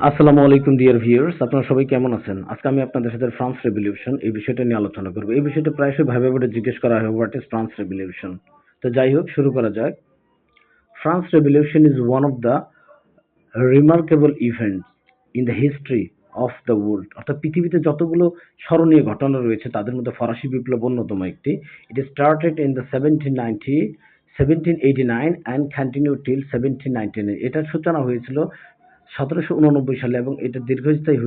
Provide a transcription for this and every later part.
আসসালামু আলাইকুম dear viewers, আপনারা সবাই কেমন আছেন? আজকে আমি আপনাদের সাথে ফ্রান্স রেভলিউশন এই বিষয়টা নিয়ে আলোচনা করব। এই বিষয়টা প্রায়শই ভাবে জিজ্ঞেস করা হয়, হোয়াট ইজ ফ্রান্স রেভলিউশন? তো যাই হোক, শুরু করা যাক। France revolution is one of the remarkable events in the history of the world. অর্থাৎ পৃথিবীতে যতগুলো স্মরণীয় ঘটনা রয়েছে তাদের মধ্যে ফরাসি বিপ্লব অন্যতম একটি। It started in the 1789 and continue till 1799। এটার সূচনা হয়েছিল 1789 সালে এবং এটা দীর্ঘস্থায়ী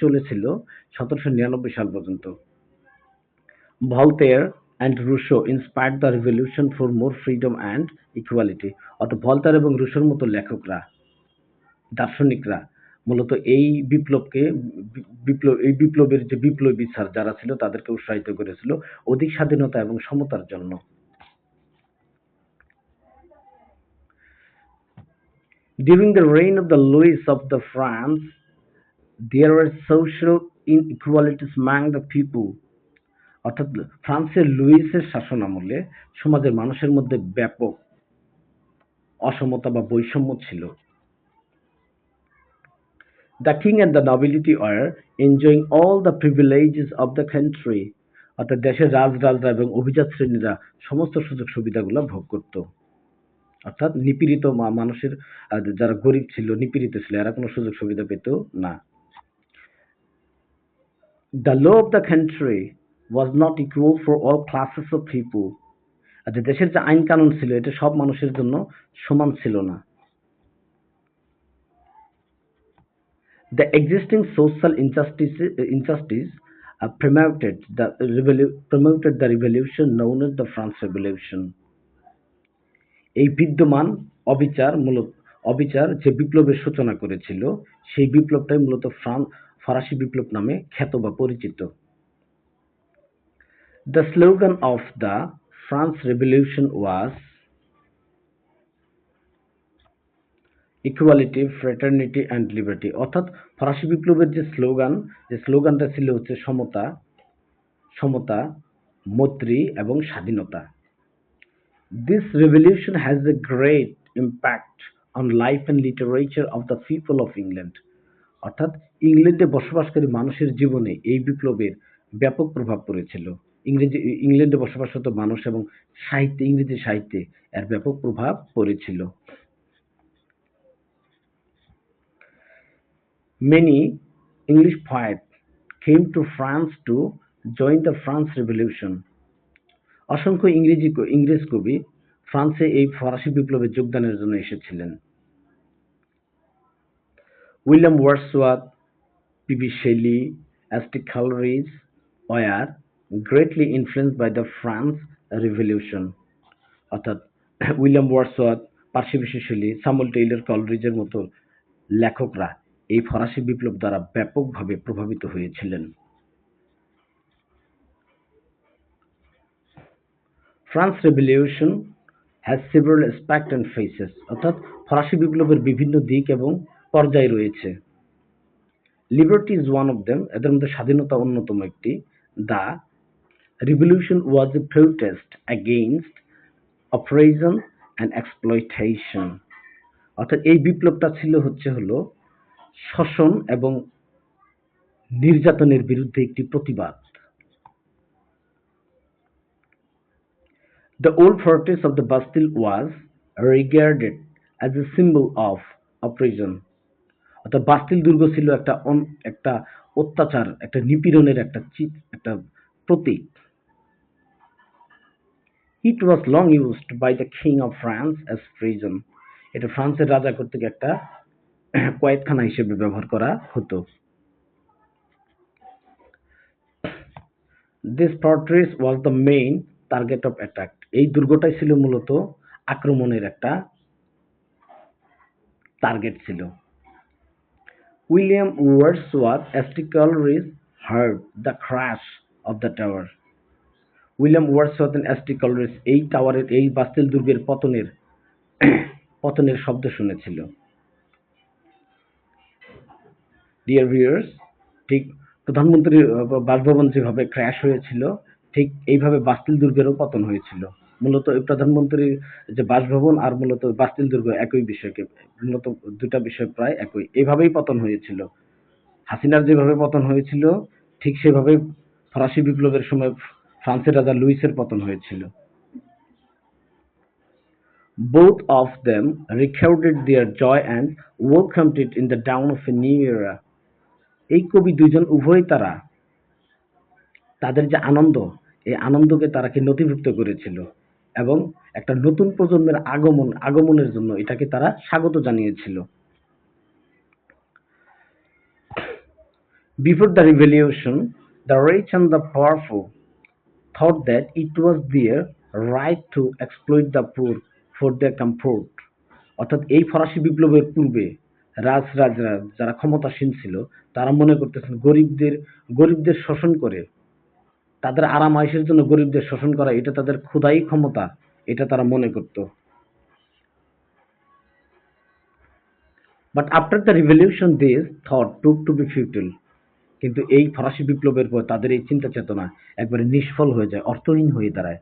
চলেছিল 1799 সাল পর্যন্ত। Voltaire and Rousseau inspired the revolution for more freedom and equality. অর্থাৎ ভলতার এবং রুশোর মতো লেখকরা, দার্শনিকরা মূলত এই বিপ্লবকে এই বিপ্লবের যে বিপ্লবী স্যার যারা ছিল তাদেরকে উৎসাহিত করেছিল অধিক স্বাধীনতা এবং সমতার জন্য। During the reign of the Louis of the France, there were social inequalities among the people. অর্থাৎ ফ্রান্সের লুইসের শাসনামলে সমাজের মানুষের মধ্যে ব্যাপক অসমতা বা বৈষম্য ছিল। The king and the nobility were enjoying all the privileges of the country. অর্থাৎ দেশের রাজরাজরা এবং অভিজাত শ্রেণীরা সমস্ত সুযোগ সুবিধাগুলো ভোগ করত। অর্থাৎ নিপীড়িত মানুষের যারা গরিব ছিল, নিপীড়িত ছিল, এরা কোনো সুযোগ সুবিধা পেত না। The law of the country was not equal for all classes of people. দেশের যে আইন কানুন ছিল এটা সব মানুষের জন্য সমান ছিল না। The existing social injustice promoted the revolution known as the French Revolution. এই বিদ্যমান অবিচার যে বিপ্লবের সূচনা করেছিল সেই বিপ্লবটাই মূলত ফরাসি বিপ্লব নামে খ্যাত বা পরিচিত। The slogan of the France Revolution was equality, fraternity and liberty. অর্থাৎ ফরাসি বিপ্লবের যে স্লোগানটা ছিল হচ্ছে সমতা, মৈত্রী এবং স্বাধীনতা। This revolution has a great impact on life and literature of the people of England. অর্থাৎ ইংল্যান্ডে বসবাসকারী মানুষের জীবনে এই বিপ্লবের ব্যাপক প্রভাব পড়েছিল। ইংল্যান্ডে বসবাসরত মানুষ এবং ইংরেজি সাহিত্যে এর ব্যাপক প্রভাব পড়েছিল। Many English poets came to France to join the French Revolution. অসংখ্য ইংরেজ কবি ফ্রান্সে এই ফরাসি বিপ্লবে যোগদানের জন্য এসেছিলেন। William Wordsworth, PB Shelley, ST. Coleridge were greatly influenced by the French Revolution. অর্থাৎ William Wordsworth, Percy Bysshe Shelley, Samuel Taylor কলেরিজের মতো লেখকরা এই ফরাসি বিপ্লব দ্বারা ব্যাপকভাবে প্রভাবিত হয়েছিলেন। France revolution has several aspect and faces. অর্থাৎ ফরাসি বিপ্লবের বিভিন্ন দিক এবং পর্যায় রয়েছে। Liberty is one of them, এদের মধ্যে স্বাধীনতা অন্যতম একটি। The revolution was a protest against oppression and exploitation. অর্থাৎ এই বিপ্লবটা ছিল হলো শোষণ এবং নির্যাতনের বিরুদ্ধে একটি প্রতিবাদ। The old fortress of the Bastille was regarded as a symbol of oppression. অর্থাৎ বাস্তিল দুর্গ ছিল একটা অত্যাচার, একটা নিপীড়নের একটা প্রতীক। It was long used by the king of France as prison. এটা ফ্রান্সের রাজা কর্তৃক একটা কয়েদখানা হিসেবে ব্যবহার করা হতো। This fortress was the main target of attack. এই দুর্গটাই ছিল মূলত আক্রমণের একটা টার্গেট ছিল। William Wordsworth, S.T. Coleridge heard the crash of the tower. William Wordsworth এবং এস.টি. কলেরিজ এই বাস্তিল দুর্গের পতনের শব্দ শুনেছিল। ডিয়ার ভিউয়ার্স, ঠিক প্রধানমন্ত্রীর বাসভবন যেভাবে ক্র্যাশ হয়েছিল ঠিক এইভাবে বাস্তিল দুর্গেরও পতন হয়েছিল। মূলত এই প্রধানমন্ত্রীর যে বাসভবন আর মূলত বাস্তিল দুর্গ একই বিষয়কে, মূলত দুটা বিষয় প্রায় একই। এভাবেই পতন হয়েছিল। হাসিনার যেভাবে পতন হয়েছিল ঠিক সেভাবেই ফরাসি বিপ্লবের সময় ফ্রান্সের রাজা লুইসের পতন হয়েছিল। Both of them recorded their joy and welcomed it in the dawn of a new era. এই কবি দুইজন উভয়ই তারা তাদের যে আনন্দ, এই আনন্দকে তারা কি নথিভুক্ত করেছিল এবং একটা নতুন প্রজন্মের আগমনের জন্য এটাকে তারা স্বাগত জানিয়েছিল। Before the revolution, the rich and the powerful thought that it was their right to exploit the poor for their comfort. অর্থাৎ এই ফরাসি বিপ্লবের পূর্বে রাজরা যারা ক্ষমতাসীন ছিল তারা মনে করতেছেন গরিবদের শোষণ করে তাদের আরাম আয়েশের জন্য গরিবদের শোষণ করা এটা তাদের খোদাই ক্ষমতা, এটা তারা মনে করত। But after the revolution this thought prove to be futile. কিন্তু এই ফরাসি বিপ্লবের পর তাদের এই চিন্তা চেতনা একবারে নিষ্ফল হয়ে যায়, অর্থহীন হয়ে দাঁড়ায়।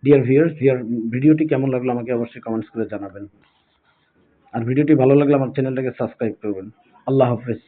ডিয়ার ভিউয়ার্স, ভিডিওটি কেমন লাগলো আমাকে অবশ্যই কমেন্টস করে জানাবেন। আর ভিডিওটি ভালো লাগলে আমার চ্যানেলটাকে সাবস্ক্রাইব করবেন। আল্লাহ হাফেজ।